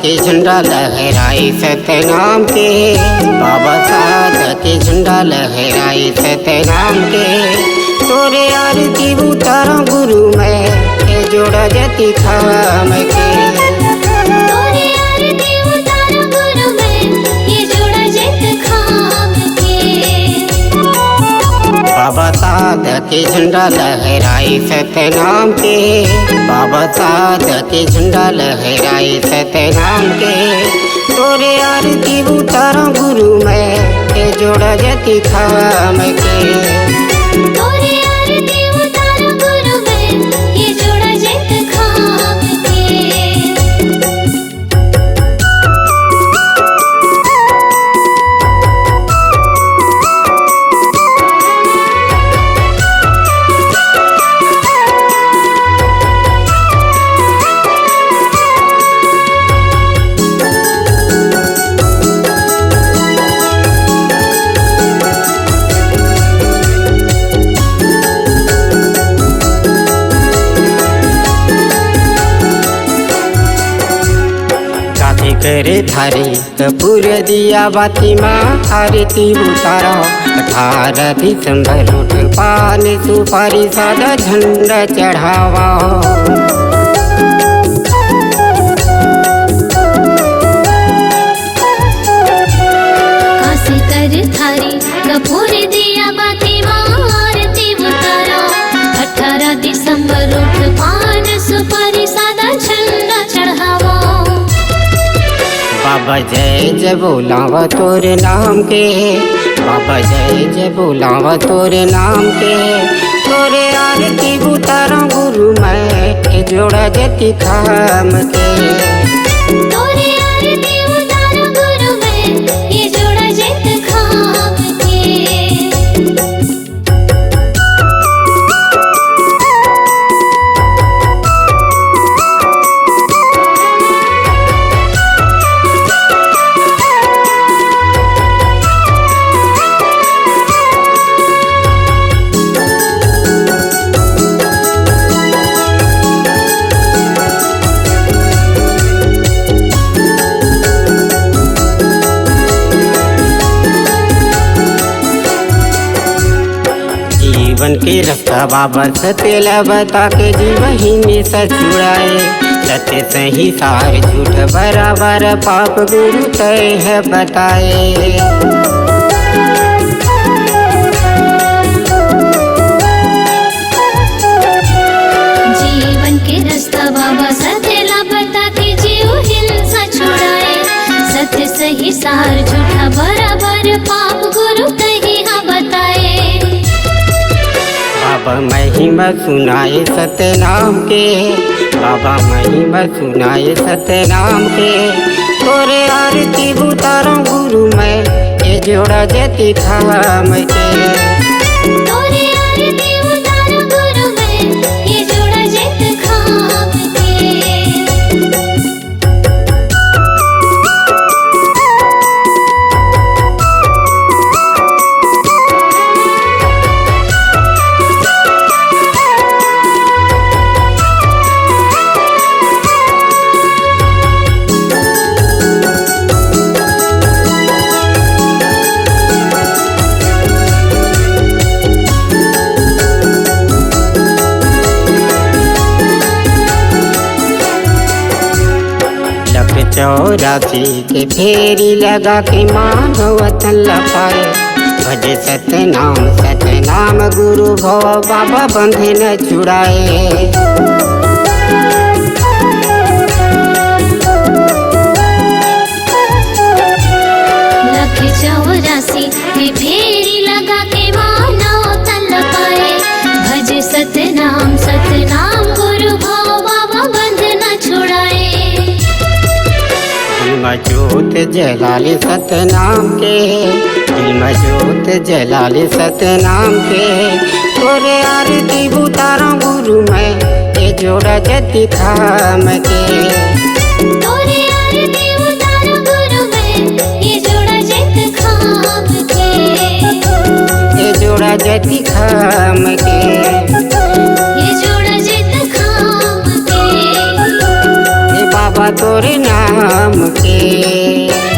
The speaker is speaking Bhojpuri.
के झंडा लहराए सतनाम के, बाबा साहब के झंडा लहराए सतनाम के। तोरे आरती उतारा गुरु मैं जोड़ा जति थाम के। तोरे आरती उतारा गुरु मैं ये जोड़ा जत खाम के। बाबा साहब के झंडा लहराए सतनाम के, बाबा साहब के झंडा लहराए सतनाम के। तोरे आरती उतारा गुरु मैं जोड़ा जति थाम के। तोरे आरती उतारा गुरु मैं ये जोड़ा जत खाम के। करे थारे कपूर दिया बाती माँ आरती उतारा। 18 दिसंबर उठ पान सुपारी सादा झंडा चढ़ावा। कासे कर थारी कपूर दिया बाती माँ आरती उतारा। 18 दिसंबर उठ पान सुपारी सादा झंडा चढ़ावा। बाबा जय जय बोलावा तोरे नाम के, बाबा जय जय बोलावा तोरे नाम के। तोरे आरती उतारा गुरु मैं जोड़ा जति थाम के। तोरे आरती उतारा गुरु मैं ये जोड़ा जत खाम के। जीवन के रास्ता बाबा सतेला बता के जीवही में सचुराए। सत्य सही सार झूठ बराबर पाप गुरु तय है बताए। जीवन के रास्ता बाबा सतेला बता के जीव हिंसा छुड़ाए। सत्य सही सार झूठा बराबर पाप गुरु तही हा बताए। बाबा महिमा सुनाए सतनाम के, बाबा महिमा सुनाए सतनाम के। तोरे आरती उतारा गुरु मैं जोड़ा जति थाम के। तोरे आरती उतारा गुरु मैं ये जोड़ा जत खाम के। चौरासी के फेरी लगा के मानव वतन लपाए। भजे सतनाम सतनाम गुरु भव बाबा बंधे न छुड़ाए। लख 84 में फेरी लगा के मानव तन पाए। भज सतनाम सतनाम गुरु भव बाबा बंध न छुड़ाए। जोत जलाले सतनाम के, जोत जलाले सतनाम के। तोरे आरती उतारा गुरु मैं जोड़ा जति थाम के। तोरे आरती उतारा गुरु मैं ये जोड़ा जत खाम के। ये जोड़ा जति थाम के। ये जोड़ा जत खाम के। बाबा तोरे नाम के।